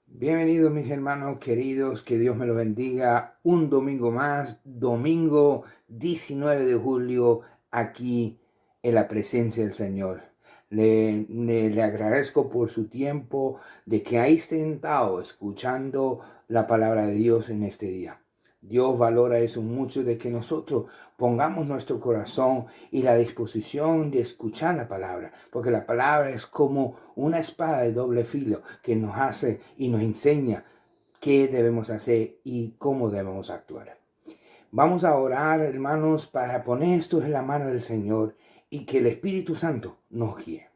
Bienvenidos mis hermanos queridos, que Dios me los bendiga. Un domingo más, domingo 19 de julio, aquí en la presencia del Señor. Le agradezco por su tiempo de que ahí sentado escuchando la palabra de Dios en este día. Dios valora eso mucho, de que nosotros pongamos nuestro corazón y la disposición de escuchar la palabra, porque la palabra es como una espada de doble filo que nos hace y nos enseña qué debemos hacer y cómo debemos actuar. Vamos a orar, hermanos, para poner esto en la mano del Señor y que el Espíritu Santo nos guíe.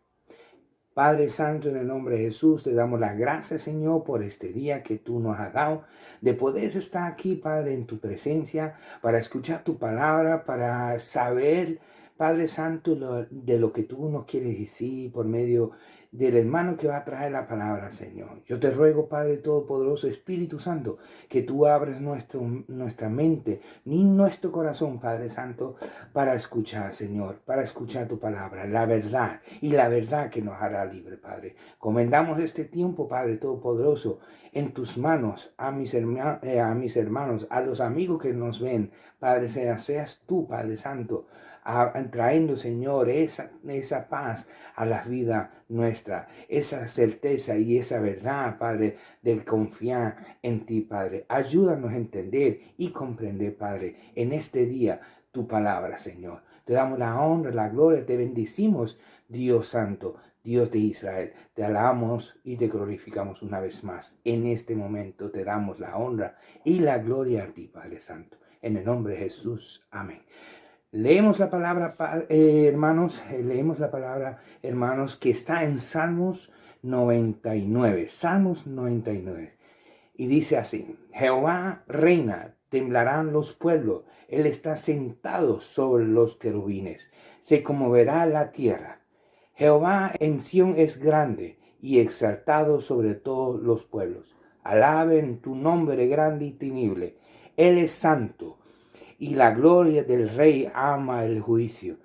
Padre Santo, en el nombre de Jesús, te damos las gracias, Señor, por este día que tú nos has dado, de poder estar aquí, Padre, en tu presencia, para escuchar tu palabra, para saber, Padre Santo, de lo que tú nos quieres decir por medio del hermano que va a traer la palabra, Señor. Yo te ruego, Padre Todopoderoso, Espíritu Santo, que tú abres nuestra mente ni nuestro corazón, Padre Santo, para escuchar, Señor, para escuchar tu palabra, la verdad, y la verdad que nos hará libre, Padre. Comendamos este tiempo, Padre Todopoderoso, en tus manos, a mis hermanos, a los amigos que nos ven, Padre, seas tú, Padre Santo, trayendo, Señor, esa paz a la vida nuestra, esa certeza y esa verdad, Padre, de confiar en ti, Padre. Ayúdanos a entender y comprender, Padre, en este día tu palabra, Señor. Te damos la honra, la gloria, te bendecimos, Dios Santo, Dios de Israel. Te alabamos y te glorificamos una vez más. En este momento te damos la honra y la gloria a ti, Padre Santo. En el nombre de Jesús. Amén. Leemos la palabra, hermanos, que está en Salmos 99. Salmos 99. Y dice así: Jehová reina, temblarán los pueblos. Él está sentado sobre los querubines. Se conmoverá la tierra. Jehová en Sión es grande y exaltado sobre todos los pueblos. Alaben tu nombre grande y temible. Él es santo, y la gloria del Rey ama el juicio.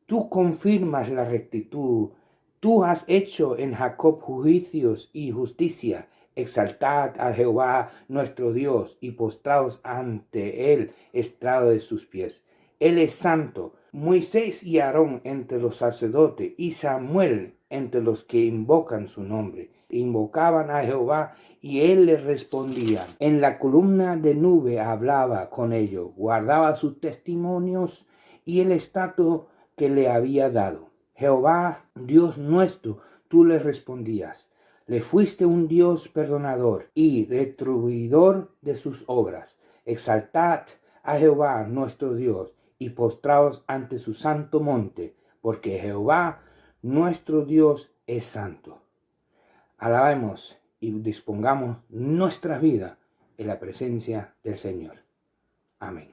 Tú confirmas la rectitud. Tú has hecho en Jacob juicios y justicia. Exaltad a Jehová nuestro Dios y postraos ante él, estrado de sus pies. Él es santo. Moisés y Aarón entre los sacerdotes y Samuel entre los que invocan su nombre. Invocaban a Jehová y él les respondía. En la columna de nube hablaba con ellos, guardaba sus testimonios y el estatuto que le había dado. Jehová, Dios nuestro, tú le respondías. Le fuiste un Dios perdonador y retribuidor de sus obras. Exaltad a Jehová nuestro Dios y postraos ante su santo monte, porque Jehová nuestro Dios es santo. Alabemos y dispongamos nuestra vida en la presencia del Señor. Amén.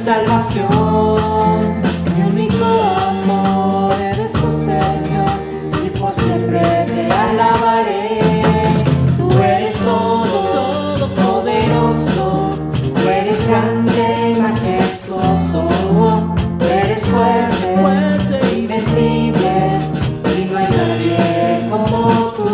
Salvación, mi único amor, eres tu Señor, y por siempre te alabaré. Tú eres todo, poderoso, tú eres grande y majestuoso, tú eres fuerte, invencible, y no hay nadie como tú.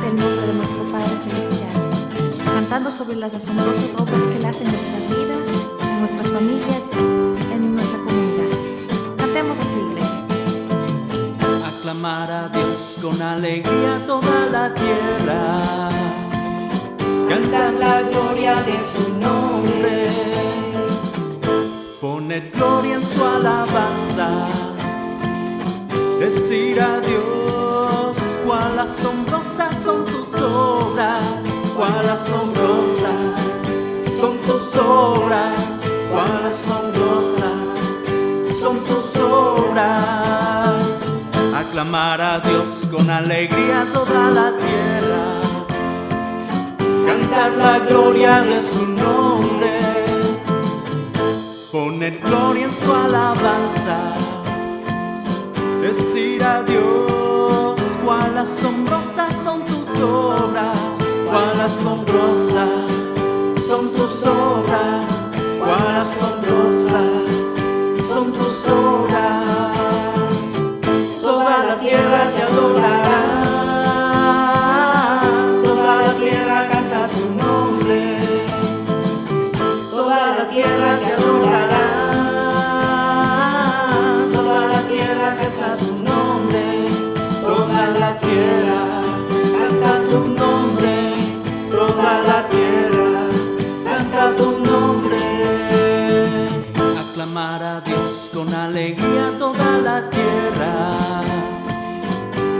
el nombre de nuestro Padre Celestial, cantando sobre las asombrosas obras que Él hace en nuestras vidas, en nuestras familias, en nuestra comunidad. Cantemos así, iglesia. Aclamar a Dios con alegría toda la tierra, cantar la gloria de su nombre, poner gloria en su alabanza, decir a Dios cuán asombrosas son tus obras, cuán asombrosas son tus obras, cuán asombrosas son tus obras. Aclamar a Dios con alegría toda la tierra, cantar la gloria de su nombre, poner gloria en su alabanza, decir a Dios cuán asombrosas son tus obras, cuán asombrosas son tus obras, cuán asombrosas son tus obras. Toda la tierra te adorará, toda la tierra canta tu nombre, toda la tierra te adorará, toda la tierra canta tu nombre, toda la tierra canta tu nombre, toda la tierra canta tu nombre. Aclamar a Dios con alegría toda la tierra,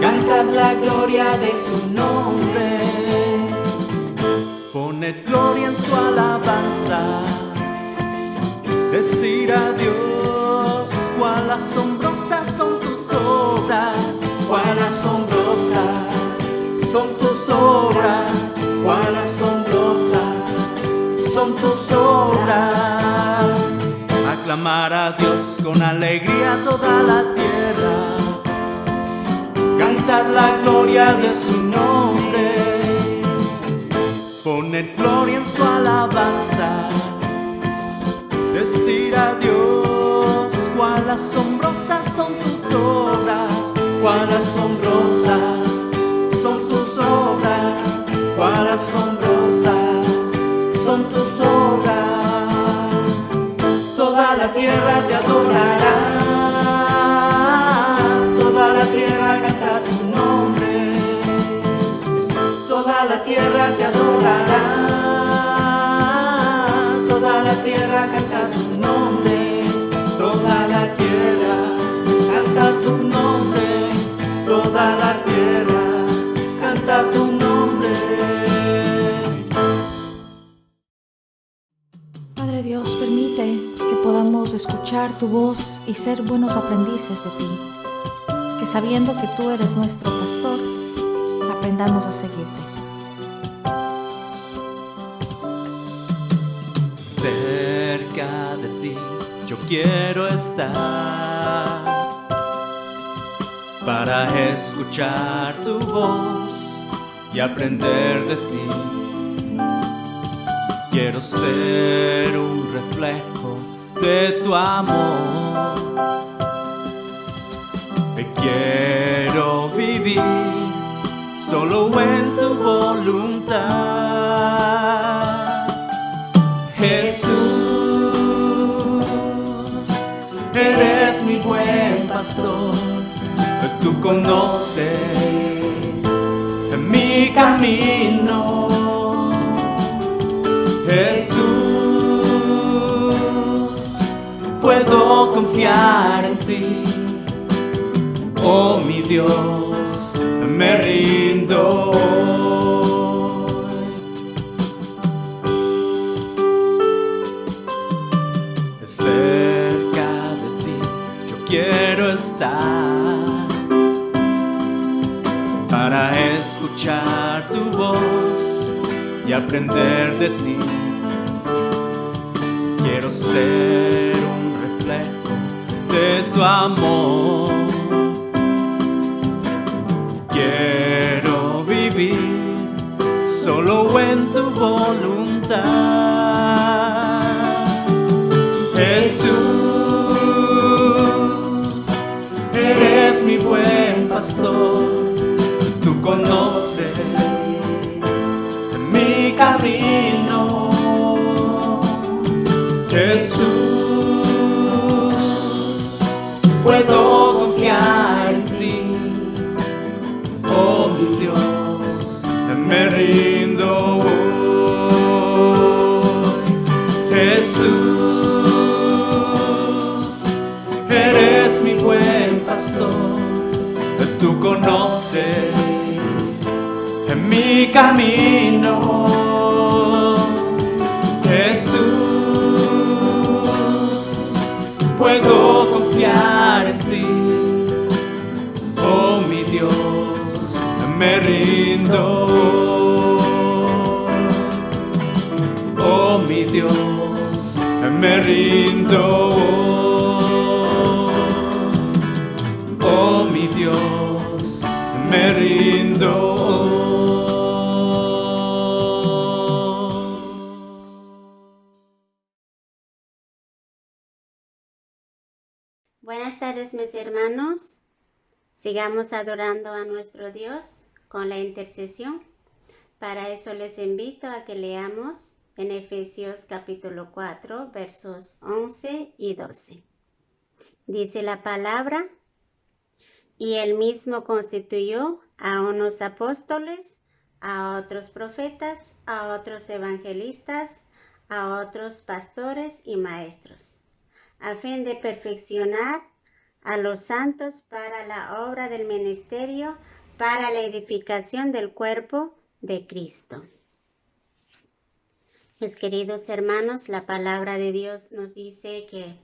cantar la gloria de su nombre, poner gloria en su alabanza, decir a Dios cuán asombrosas son tus obras, cuán asombrosas son tus obras, cuán asombrosas son tus obras. Aclamar a Dios con alegría toda la tierra, cantar la gloria de su nombre, poner gloria en su alabanza, decir a Dios cuán asombrosas son tus obras, cuán asombrosas son tus obras, cuán asombrosas son tus obras. Toda la tierra te adorará, toda la tierra canta tu nombre, toda la tierra te adorará, toda la tierra canta tu nombre, toda la tierra canta tu nombre, toda la tierra canta tu nombre. Padre Dios, permite que podamos escuchar tu voz y ser buenos aprendices de ti, que sabiendo que tú eres nuestro pastor, aprendamos a seguirte. Cerca de ti yo quiero estar, para escuchar tu voz y aprender de ti. Quiero ser un reflejo de tu amor, quiero vivir solo en tu voluntad. Jesús, eres mi buen pastor, tú conoces mi camino. Jesús, puedo confiar en ti, oh mi Dios, me rindo. Cerca de ti yo quiero estar, para escuchar tu voz y aprender de ti. Quiero ser un reflejo de tu amor, quiero vivir solo en tu voluntad. Jesús, eres mi buen pastor, tú conoces Jesús, puedo confiar en ti. Oh mi Dios, me rindo hoy. Jesús, eres mi buen pastor. Tú conoces mi camino. Jesús, puedo confiar en ti. Oh mi Dios, me rindo. Oh mi Dios, me rindo. Oh mi Dios, me rindo. Buenas tardes, mis hermanos. Sigamos adorando a nuestro Dios con la intercesión. Para eso les invito a que leamos en Efesios capítulo 4, versos 11 y 12. Dice la palabra: y él mismo constituyó a unos apóstoles, a otros profetas, a otros evangelistas, a otros pastores y maestros, a fin de perfeccionar a los santos para la obra del ministerio, para la edificación del cuerpo de Cristo. Mis queridos hermanos, la palabra de Dios nos dice que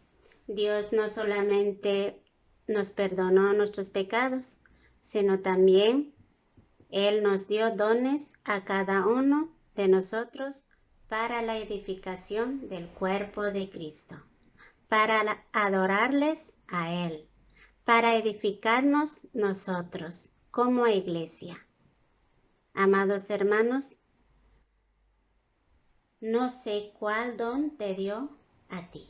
Dios no solamente nos perdonó nuestros pecados, sino también Él nos dio dones a cada uno de nosotros para la edificación del cuerpo de Cristo, para adorarles a Él, para edificarnos nosotros como iglesia. Amados hermanos, no sé cuál don te dio a ti.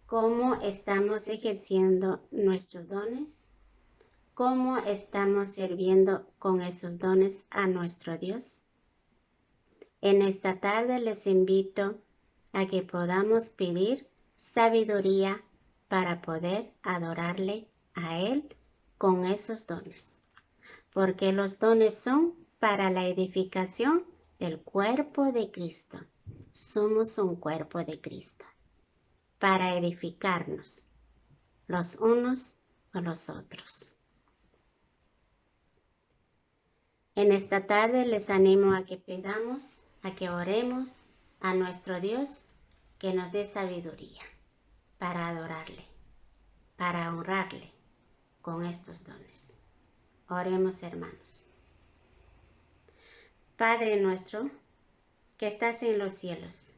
¿Cómo estamos ejerciendo nuestros dones? ¿Cómo estamos sirviendo con esos dones a nuestro Dios? En esta tarde les invito a que podamos pedir sabiduría para poder adorarle a Él con esos dones, porque los dones son para la edificación del cuerpo de Cristo. Somos un cuerpo de Cristo, para edificarnos los unos a los otros. En esta tarde les animo a que pidamos, a que oremos a nuestro Dios que nos dé sabiduría para adorarle, para honrarle con estos dones. Oremos, hermanos. Padre nuestro, que estás en los cielos,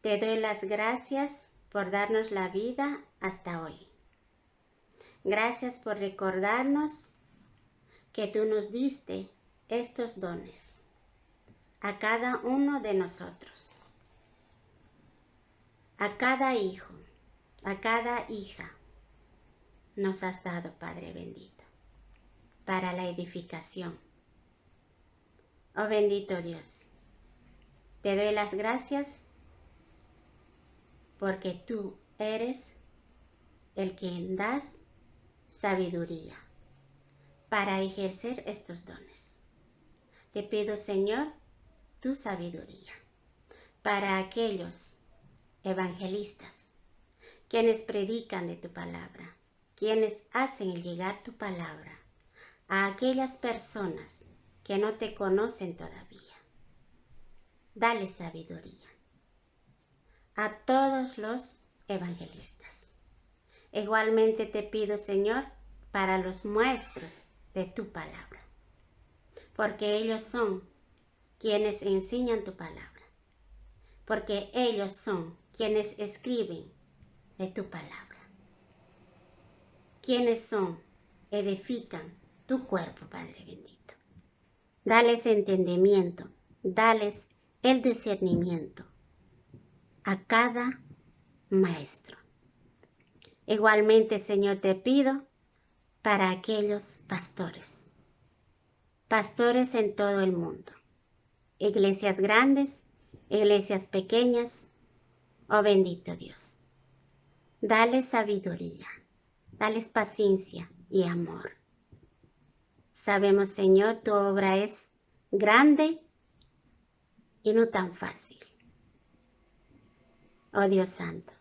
te doy las gracias por darnos la vida hasta hoy. Gracias por recordarnos que tú nos diste estos dones a cada uno de nosotros, a cada hijo, a cada hija. Nos has dado, Padre bendito, para la edificación. Oh bendito Dios, te doy las gracias porque tú eres el que das sabiduría para ejercer estos dones. Te pido, Señor, tu sabiduría para aquellos evangelistas, quienes predican de tu palabra, quienes hacen llegar tu palabra a aquellas personas que no te conocen todavía. Dale sabiduría a todos los evangelistas. Igualmente te pido, Señor, para los maestros de tu palabra, porque ellos son quienes enseñan tu palabra, porque ellos son quienes escriben de tu palabra, quienes son, edifican tu cuerpo, Padre bendito. Dales entendimiento, dales el discernimiento a cada maestro. Igualmente, Señor, te pido para aquellos pastores en todo el mundo, iglesias grandes, iglesias pequeñas, Oh bendito Dios, dale sabiduría, dales paciencia y amor. Sabemos, Señor, tu obra es grande y no tan fácil. Oh Dios Santo,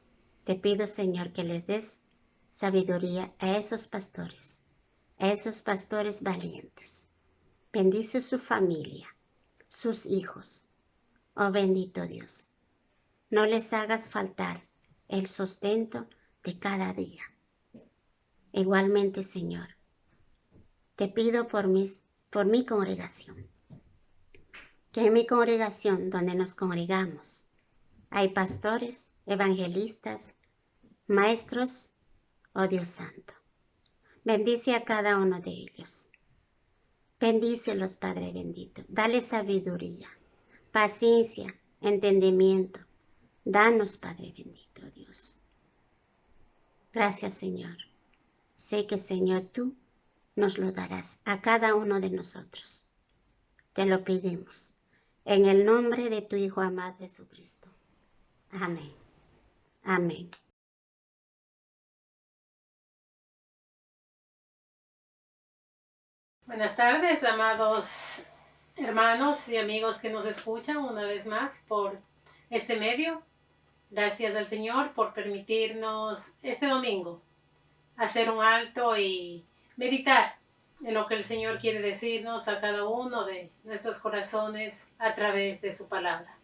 te pido, Señor, que les des sabiduría a esos pastores valientes. Bendice su familia, sus hijos. Oh bendito Dios, no les hagas faltar el sustento de cada día. Igualmente, Señor, te pido por mi congregación, que en mi congregación donde nos congregamos hay pastores, evangelistas, maestros, oh Dios Santo. Bendice a cada uno de ellos. Bendícelos, Padre bendito. Dale sabiduría, paciencia, entendimiento. Danos, Padre bendito, Dios. Gracias, Señor. Sé que, Señor, tú nos lo darás a cada uno de nosotros. Te lo pedimos en el nombre de tu Hijo amado Jesucristo. Amén. Amén. Buenas tardes, amados hermanos y amigos que nos escuchan una vez más por este medio. Gracias al Señor por permitirnos este domingo hacer un alto y meditar en lo que el Señor quiere decirnos a cada uno de nuestros corazones a través de su palabra.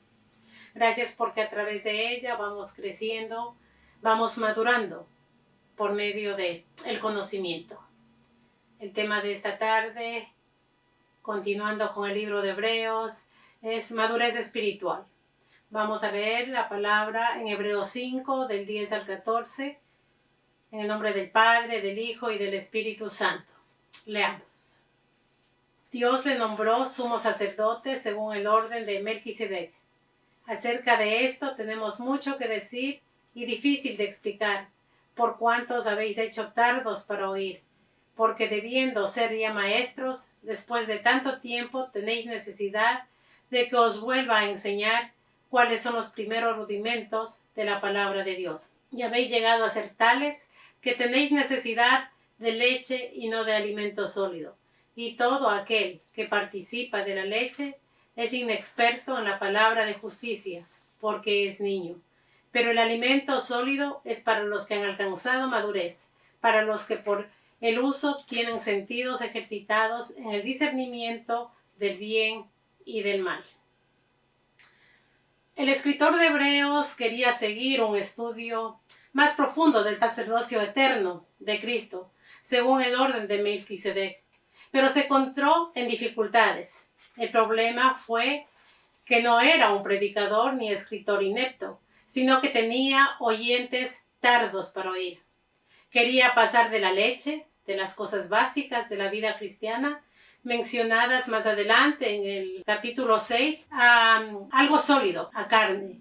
Gracias porque a través de ella vamos creciendo, vamos madurando por medio del conocimiento. El tema de esta tarde, continuando con el libro de Hebreos, es madurez espiritual. Vamos a leer la palabra en Hebreos 5, del 10 al 14, en el nombre del Padre, del Hijo y del Espíritu Santo. Leamos. Dios le nombró sumo sacerdote según el orden de Melquisedec. Acerca de esto tenemos mucho que decir y difícil de explicar, por cuanto os habéis hecho tardos para oír. Porque debiendo ser ya maestros, después de tanto tiempo tenéis necesidad de que os vuelva a enseñar cuáles son los primeros rudimentos de la palabra de Dios. Y habéis llegado a ser tales que tenéis necesidad de leche y no de alimento sólido. Y todo aquel que participa de la leche es inexperto en la palabra de justicia, porque es niño. Pero el alimento sólido es para los que han alcanzado madurez, para los que por el uso tienen sentidos ejercitados en el discernimiento del bien y del mal. El escritor de Hebreos quería seguir un estudio más profundo del sacerdocio eterno de Cristo, según el orden de Melquisedec, pero se encontró en dificultades. El problema fue que no era un predicador ni escritor inepto, sino que tenía oyentes tardos para oír. Quería pasar de la leche, de las cosas básicas de la vida cristiana, mencionadas más adelante en el capítulo 6, a algo sólido, a carne,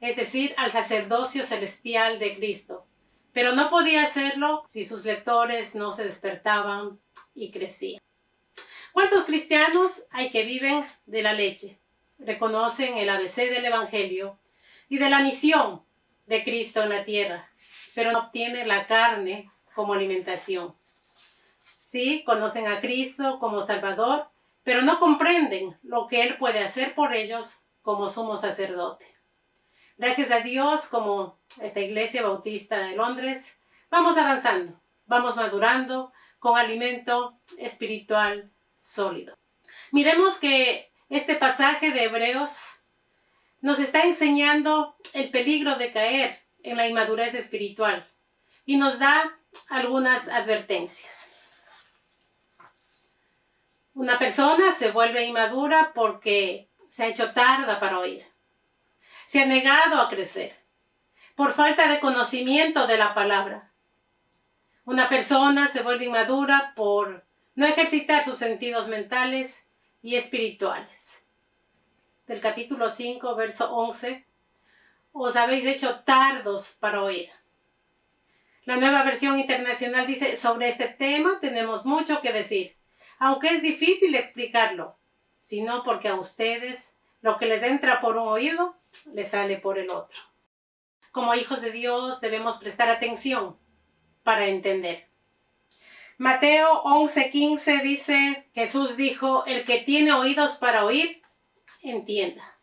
es decir, al sacerdocio celestial de Cristo. Pero no podía hacerlo si sus lectores no se despertaban y crecían. ¿Cuántos cristianos hay que viven de la leche? Reconocen el ABC del Evangelio y de la misión de Cristo en la tierra, pero no obtienen la carne como alimentación. Sí, conocen a Cristo como Salvador, pero no comprenden lo que Él puede hacer por ellos como sumo sacerdote. Gracias a Dios, como esta Iglesia Bautista de Londres, vamos avanzando, vamos madurando con alimento espiritual sólido. Miremos que este pasaje de Hebreos nos está enseñando el peligro de caer en la inmadurez espiritual y nos da algunas advertencias. Una persona se vuelve inmadura porque se ha hecho tarda para oír. Se ha negado a crecer por falta de conocimiento de la palabra. Una persona se vuelve inmadura por no ejercitar sus sentidos mentales y espirituales. Del capítulo 5, verso 11, os habéis hecho tardos para oír. La Nueva Versión Internacional dice, sobre este tema tenemos mucho que decir, aunque es difícil explicarlo, sino porque a ustedes lo que les entra por un oído, les sale por el otro. como hijos de Dios debemos prestar atención para entender. Mateo 11:15 dice, Jesús dijo, el que tiene oídos para oír, entienda.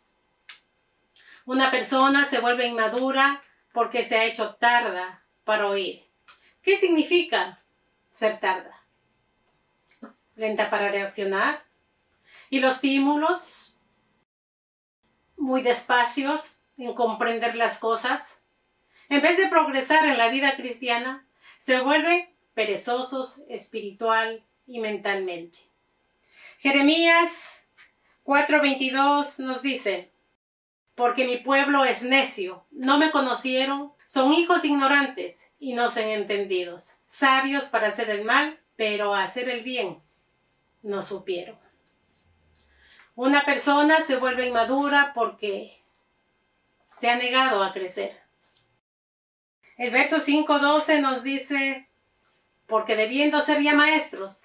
Una persona se vuelve inmadura porque se ha hecho tarda para oír. ¿Qué significa ser tarda? Lenta para reaccionar. Y los estímulos muy despacios en comprender las cosas. En vez de progresar en la vida cristiana, se vuelve perezosos espiritual y mentalmente. Jeremías 4:22 nos dice, porque mi pueblo es necio, no me conocieron, son hijos ignorantes y no son entendidos, sabios para hacer el mal, pero hacer el bien no supieron. Una persona se vuelve inmadura porque se ha negado a crecer. El verso 5:12 nos dice, porque debiendo ser ya maestros,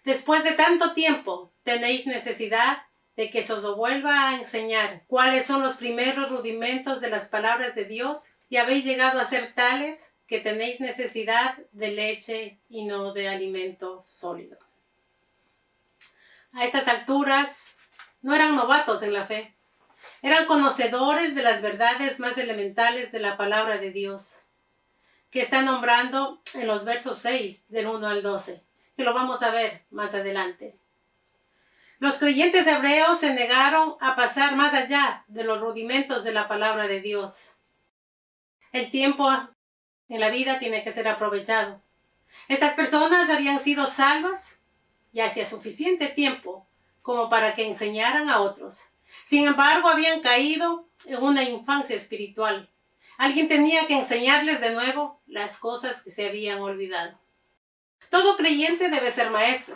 después de tanto tiempo tenéis necesidad de que se os vuelva a enseñar cuáles son los primeros rudimentos de las palabras de Dios y habéis llegado a ser tales que tenéis necesidad de leche y no de alimento sólido. A estas alturas no eran novatos en la fe, eran conocedores de las verdades más elementales de la palabra de Dios, que está nombrando en los versos 6 del 1 al 12, que lo vamos a ver más adelante. Los creyentes hebreos se negaron a pasar más allá de los rudimentos de la palabra de Dios. El tiempo en la vida tiene que ser aprovechado. Estas personas habían sido salvas y hacía suficiente tiempo como para que enseñaran a otros. Sin embargo, habían caído en una infancia espiritual. Alguien tenía que enseñarles de nuevo las cosas que se habían olvidado. Todo creyente debe ser maestro.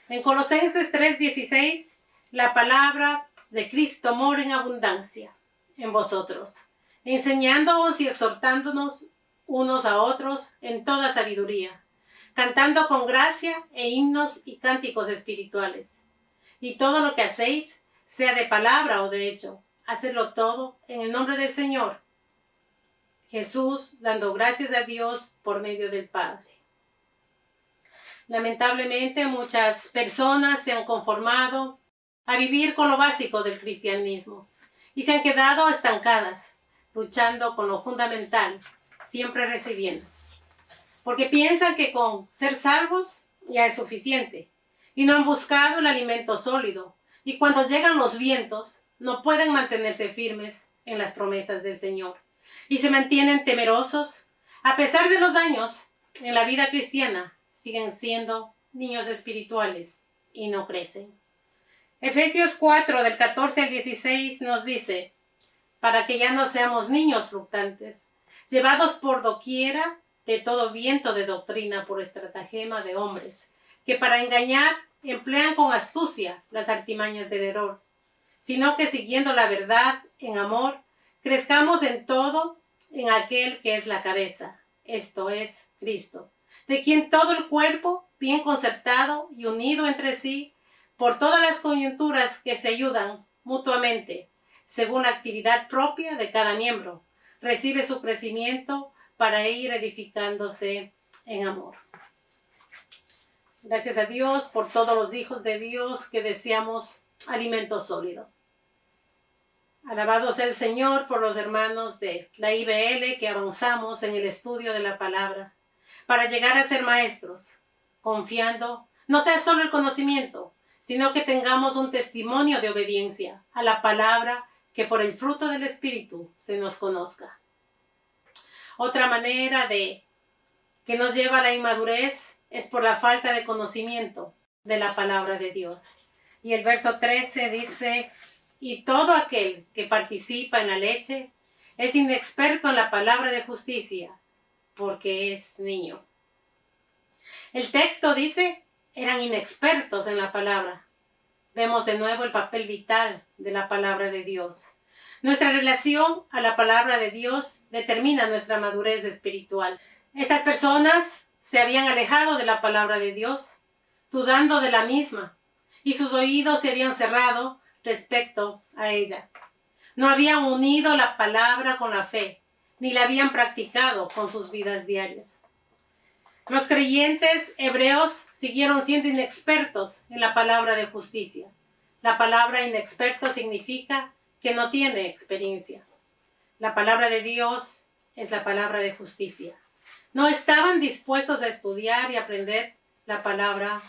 En Colosenses 3:16, la palabra de Cristo mora en abundancia en vosotros, enseñándoos y exhortándonos unos a otros en toda sabiduría, cantando con gracia e himnos y cánticos espirituales. Y todo lo que hacéis, sea de palabra o de hecho, hacedlo todo en el nombre del Señor Jesús, dando gracias a Dios por medio del Padre. Lamentablemente, muchas personas se han conformado a vivir con lo básico del cristianismo y se han quedado estancadas, luchando con lo fundamental, siempre recibiendo. Porque piensan que con ser salvos ya es suficiente y no han buscado el alimento sólido, y cuando llegan los vientos no pueden mantenerse firmes en las promesas del Señor y se mantienen temerosos. A pesar de los años en la vida cristiana, siguen siendo niños espirituales y no crecen. Efesios 4, del 14 al 16 nos dice, para que ya no seamos niños fluctuantes, llevados por doquiera de todo viento de doctrina por estratagema de hombres, que para engañar emplean con astucia las artimañas del error, sino que siguiendo la verdad en amor, crezcamos en todo en aquel que es la cabeza, esto es, Cristo, de quien todo el cuerpo, bien concertado y unido entre sí, por todas las coyunturas que se ayudan mutuamente, según la actividad propia de cada miembro, recibe su crecimiento para ir edificándose en amor. Gracias a Dios por todos los hijos de Dios que deseamos alimento sólido. Alabado sea el Señor por los hermanos de la IBL que avanzamos en el estudio de la palabra para llegar a ser maestros, confiando no sea solo el conocimiento, sino que tengamos un testimonio de obediencia a la palabra, que por el fruto del Espíritu se nos conozca. Otra manera de que nos lleva a la inmadurez es por la falta de conocimiento de la palabra de Dios. Y el verso 13 dice, y todo aquel que participa en la leche es inexperto en la palabra de justicia, porque es niño. El texto dice, eran inexpertos en la palabra. Vemos de nuevo el papel vital de la palabra de Dios. Nuestra relación a la palabra de Dios determina nuestra madurez espiritual. Estas personas se habían alejado de la palabra de Dios, dudando de la misma, y sus oídos se habían cerrado respecto a ella. No habían unido la palabra con la fe, ni la habían practicado con sus vidas diarias. Los creyentes hebreos siguieron siendo inexpertos en la palabra de justicia. La palabra inexperto significa que no tiene experiencia. La palabra de Dios es la palabra de justicia. No estaban dispuestos a estudiar y aprender la palabra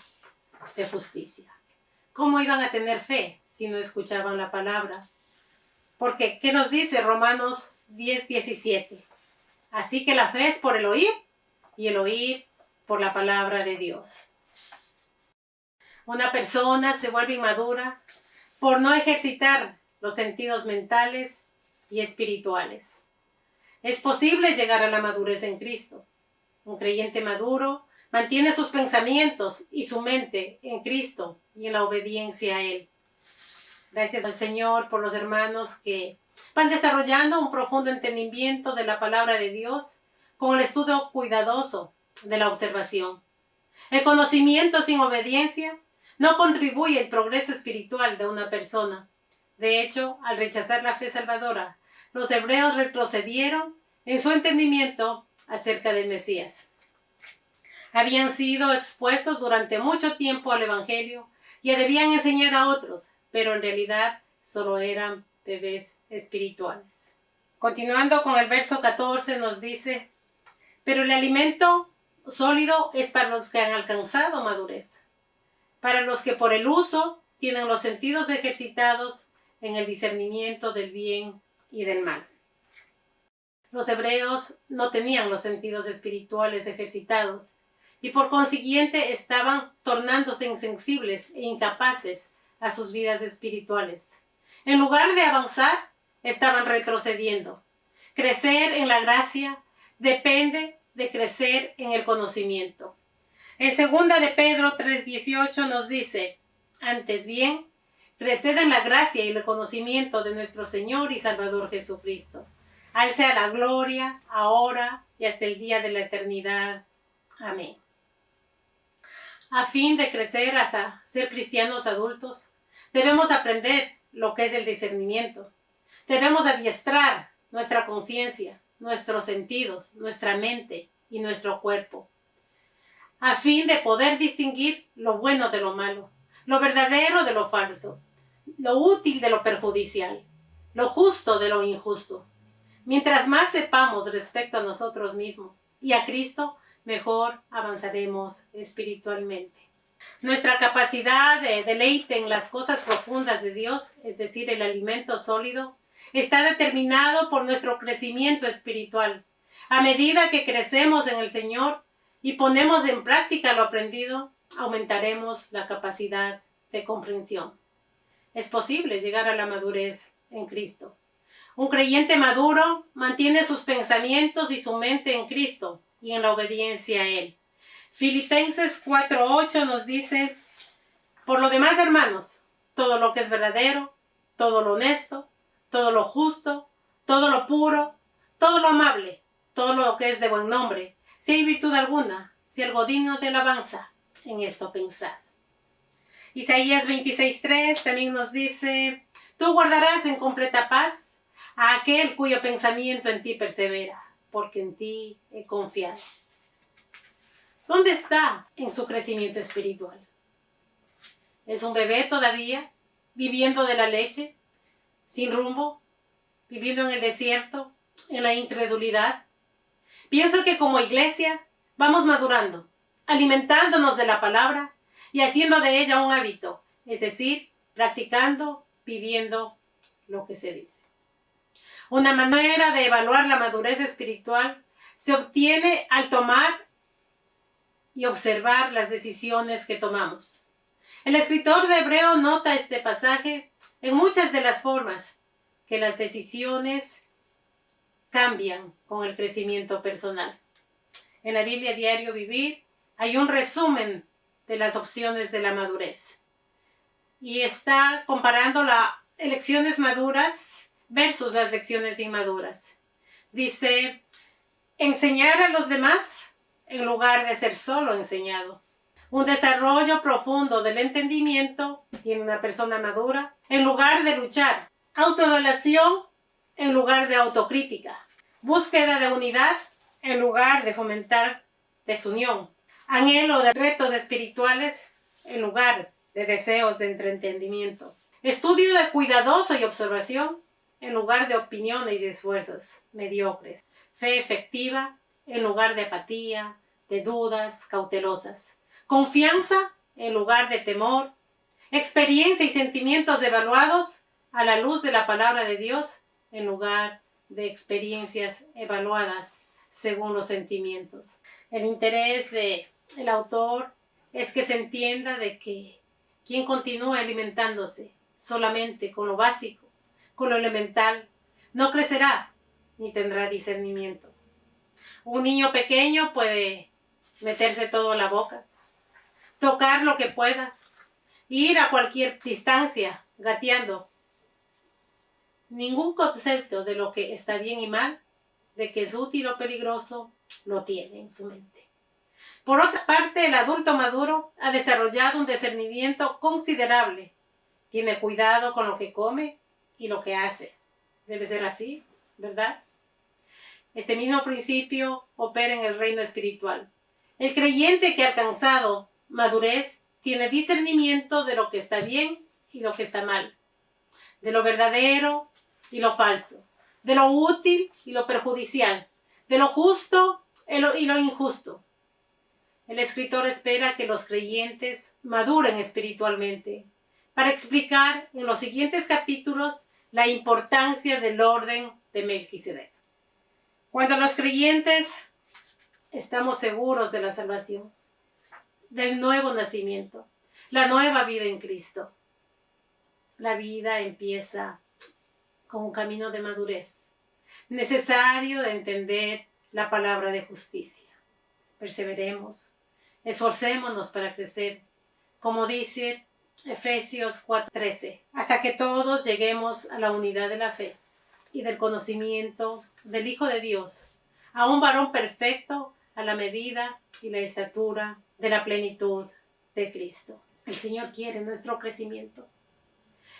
de justicia. ¿Cómo iban a tener fe si no escuchaban la palabra? Porque, ¿qué nos dice Romanos 10:17? Así que la fe es por el oír y el oír por la palabra de Dios. Una persona se vuelve inmadura por no ejercitar los sentidos mentales y espirituales. Es posible llegar a la madurez en Cristo. Un creyente maduro mantiene sus pensamientos y su mente en Cristo y en la obediencia a Él. Gracias al Señor por los hermanos que van desarrollando un profundo entendimiento de la palabra de Dios con el estudio cuidadoso de la observación. El conocimiento sin obediencia no contribuye al progreso espiritual de una persona. De hecho, al rechazar la fe salvadora, los hebreos retrocedieron en su entendimiento acerca del Mesías. Habían sido expuestos durante mucho tiempo al Evangelio y debían enseñar a otros, pero en realidad solo eran bebés espirituales. Continuando con el verso 14 nos dice: pero el alimento sólido es para los que han alcanzado madurez, para los que por el uso tienen los sentidos ejercitados en el discernimiento del bien y del mal. Los hebreos no tenían los sentidos espirituales ejercitados y por consiguiente estaban tornándose insensibles e incapaces a sus vidas espirituales. En lugar de avanzar, estaban retrocediendo. Crecer en la gracia depende de crecer en el conocimiento. En 2 de Pedro 3:18 nos dice: antes bien, creced en la gracia y el conocimiento de nuestro Señor y Salvador Jesucristo. A Él sea la gloria, ahora y hasta el día de la eternidad. Amén. A fin de crecer hasta ser cristianos adultos, debemos aprender lo que es el discernimiento. Debemos adiestrar nuestra conciencia, nuestros sentidos, nuestra mente y nuestro cuerpo, a fin de poder distinguir lo bueno de lo malo, lo verdadero de lo falso, lo útil de lo perjudicial, lo justo de lo injusto. Mientras más sepamos respecto a nosotros mismos y a Cristo, mejor avanzaremos espiritualmente. Nuestra capacidad de deleite en las cosas profundas de Dios, es decir, el alimento sólido, está determinado por nuestro crecimiento espiritual. A medida que crecemos en el Señor y ponemos en práctica lo aprendido, aumentaremos la capacidad de comprensión. Es posible llegar a la madurez en Cristo. Un creyente maduro mantiene sus pensamientos y su mente en Cristo y en la obediencia a Él. Filipenses 4:8 nos dice: por lo demás, hermanos, todo lo que es verdadero, todo lo honesto, todo lo justo, todo lo puro, todo lo amable, todo lo que es de buen nombre, si hay virtud alguna, si algo digno de alabanza, en esto pensad. Isaías 26:3 también nos dice: tú guardarás en completa paz a aquel cuyo pensamiento en ti persevera, porque en ti he confiado. ¿Dónde está en su crecimiento espiritual? ¿Es un bebé todavía, viviendo de la leche, sin rumbo, viviendo en el desierto, en la incredulidad? Pienso que como iglesia vamos madurando, alimentándonos de la palabra y haciendo de ella un hábito, es decir, practicando, viviendo lo que se dice. Una manera de evaluar la madurez espiritual se obtiene al tomar y observar las decisiones que tomamos. El escritor de Hebreo nota este pasaje en muchas de las formas que las decisiones cambian con el crecimiento personal. En la Biblia Diario Vivir hay un resumen de las opciones de la madurez y está comparando las elecciones maduras versus las lecciones inmaduras. Dice: enseñar a los demás en lugar de ser solo enseñado. Un desarrollo profundo del entendimiento tiene una persona madura en lugar de luchar. Autoevaluación en lugar de autocrítica. búsqueda de unidad en lugar de fomentar desunión, anhelo de retos espirituales en lugar de deseos de entretenimiento, estudio de cuidadoso y observación en lugar de opiniones y esfuerzos mediocres, fe efectiva en lugar de apatía, de dudas cautelosas, confianza en lugar de temor, experiencia y sentimientos evaluados a la luz de la palabra de Dios en lugar de experiencias evaluadas según los sentimientos. El interés del autor es que se entienda de que quien continúe alimentándose solamente con lo básico, con lo elemental, no crecerá ni tendrá discernimiento. Un niño pequeño puede meterse todo a la boca, tocar lo que pueda, ir a cualquier distancia gateando. Ningún concepto de lo que está bien y mal, de que es útil o peligroso, lo tiene en su mente. Por otra parte, el adulto maduro ha desarrollado un discernimiento considerable. Tiene cuidado con lo que come y lo que hace. Debe ser así, ¿verdad? Este mismo principio opera en el reino espiritual. El creyente que ha alcanzado madurez tiene discernimiento de lo que está bien y lo que está mal, de lo verdadero y lo falso, de lo útil y lo perjudicial, de lo justo y lo injusto. El escritor espera que los creyentes maduren espiritualmente para explicar en los siguientes capítulos la importancia del orden de Melquisedec. Cuando los creyentes estamos seguros de la salvación, del nuevo nacimiento, la nueva vida en Cristo, la vida empieza con un camino de madurez, necesario de entender la palabra de justicia. Perseveremos, esforcémonos para crecer, como dice Efesios 4:13, hasta que todos lleguemos a la unidad de la fe y del conocimiento del Hijo de Dios, a un varón perfecto a la medida y la estatura de la plenitud de Cristo. El Señor quiere nuestro crecimiento.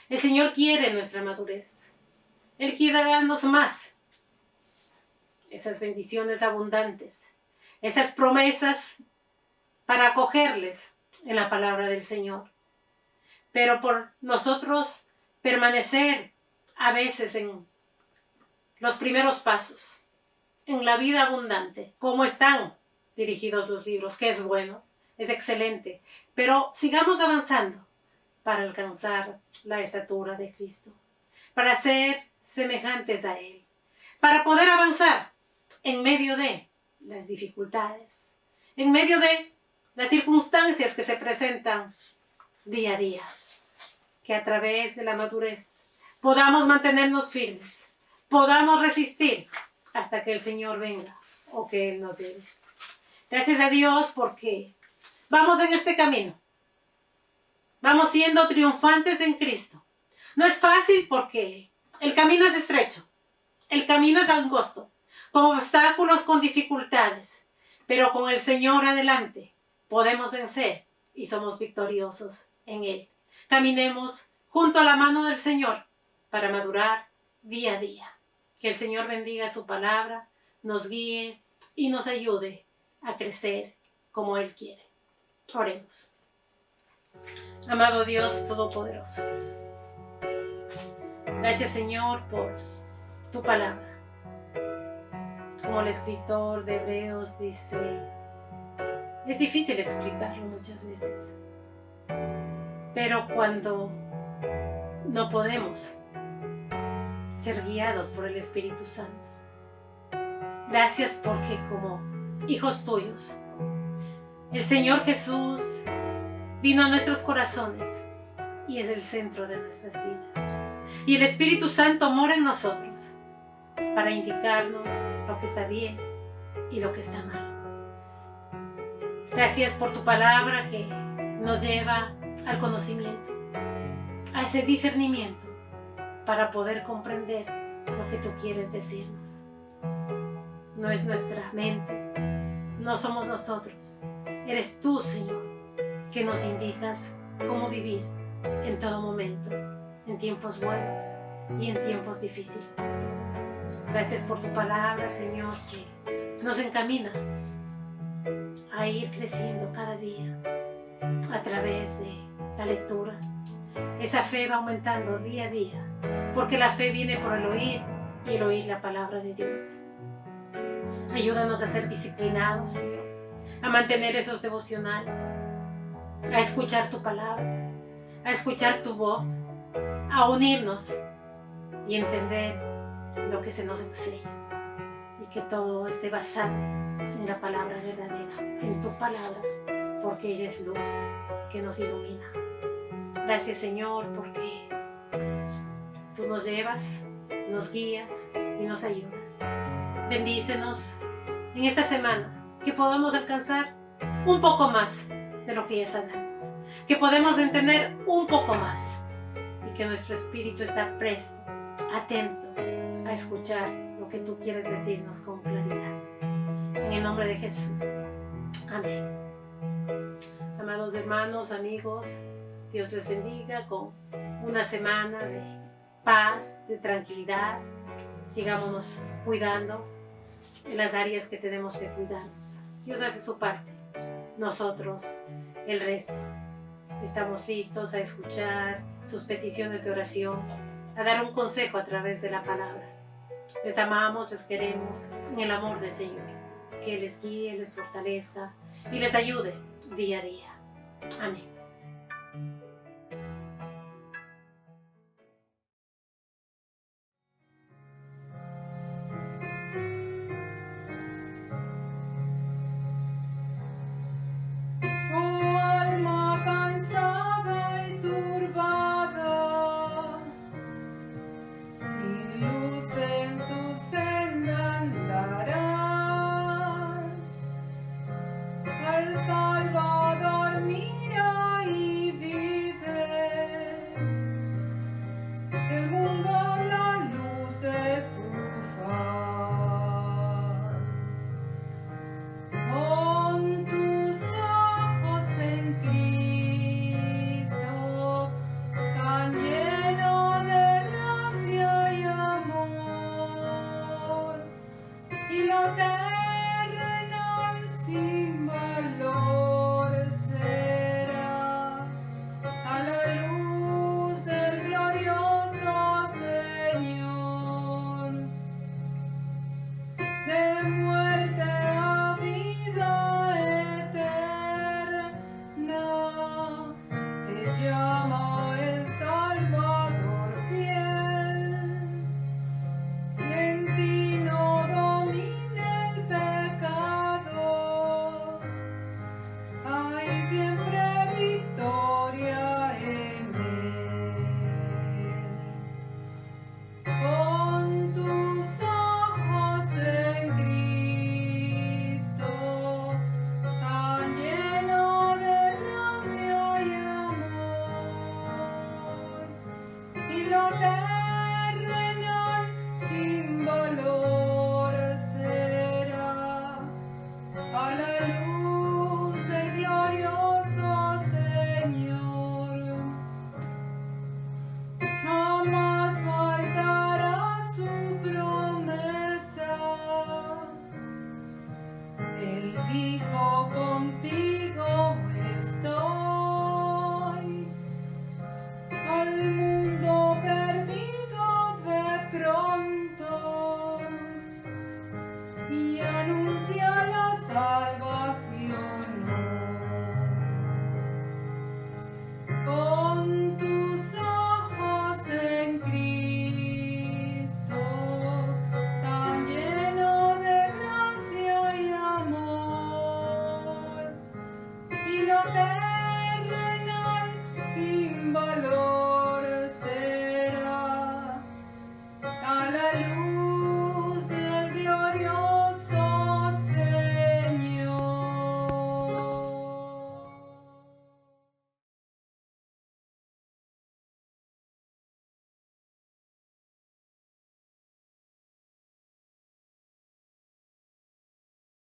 El Señor quiere nuestra madurez. Él quiere darnos más. Esas bendiciones abundantes, esas promesas para acogerles en la palabra del Señor. Pero por nosotros permanecer a veces en los primeros pasos, en la vida abundante, como están dirigidos los libros, que es bueno, es excelente, pero sigamos avanzando para alcanzar la estatura de Cristo, para ser semejantes a Él, para poder avanzar en medio de las dificultades, en medio de las circunstancias que se presentan día a día, que a través de la madurez podamos mantenernos firmes, podamos resistir hasta que el Señor venga o que Él nos lleve. Gracias a Dios porque vamos en este camino. Vamos siendo triunfantes en Cristo. No es fácil porque el camino es estrecho, el camino es angosto, con obstáculos, con dificultades, pero con el Señor adelante podemos vencer y somos victoriosos en Él. Caminemos junto a la mano del Señor para madurar día a día. Que el Señor bendiga su palabra, nos guíe y nos ayude a crecer como Él quiere. Oremos. Amado Dios Todopoderoso, gracias Señor por tu palabra. Como el escritor de Hebreos dice, es difícil explicarlo muchas veces, pero cuando no podemos ser guiados por el Espíritu Santo. Gracias porque como hijos tuyos, el Señor Jesús vino a nuestros corazones y es el centro de nuestras vidas. Y el Espíritu Santo mora en nosotros para indicarnos lo que está bien y lo que está mal. Gracias por tu palabra que nos lleva al conocimiento, a ese discernimiento para poder comprender lo que tú quieres decirnos. No es nuestra mente, no somos nosotros. Eres tú, Señor, que nos indicas cómo vivir en todo momento, en tiempos buenos y en tiempos difíciles. Gracias por tu palabra, Señor, que nos encamina a ir creciendo cada día a través de la lectura. Esa fe va aumentando día a día, porque la fe viene por el oír y el oír la palabra de Dios. Ayúdanos a ser disciplinados, Señor, a mantener esos devocionales, a escuchar tu palabra, a escuchar tu voz, a unirnos y entender lo que se nos enseña y que todo esté basado en la palabra verdadera, en tu palabra, porque ella es luz que nos ilumina. Gracias, Señor, porque tú nos llevas, nos guías y nos ayudas. Bendícenos en esta semana, que podamos alcanzar un poco más de lo que ya sabemos, que podemos entender un poco más y que nuestro espíritu está presto, atento a escuchar lo que tú quieres decirnos con claridad. En el nombre de Jesús. Amén. Amados hermanos, amigos, Dios les bendiga con una semana de paz, de tranquilidad. Sigámonos cuidando en las áreas que tenemos que cuidarnos. Dios hace su parte, nosotros el resto. Estamos listos a escuchar sus peticiones de oración, a dar un consejo a través de la palabra. Les amamos, les queremos en el amor del Señor. Que les guíe, les fortalezca y les ayude día a día. Amén. Dijo, contigo estoy, al mundo perdido de pronto, y anuncia la salvación.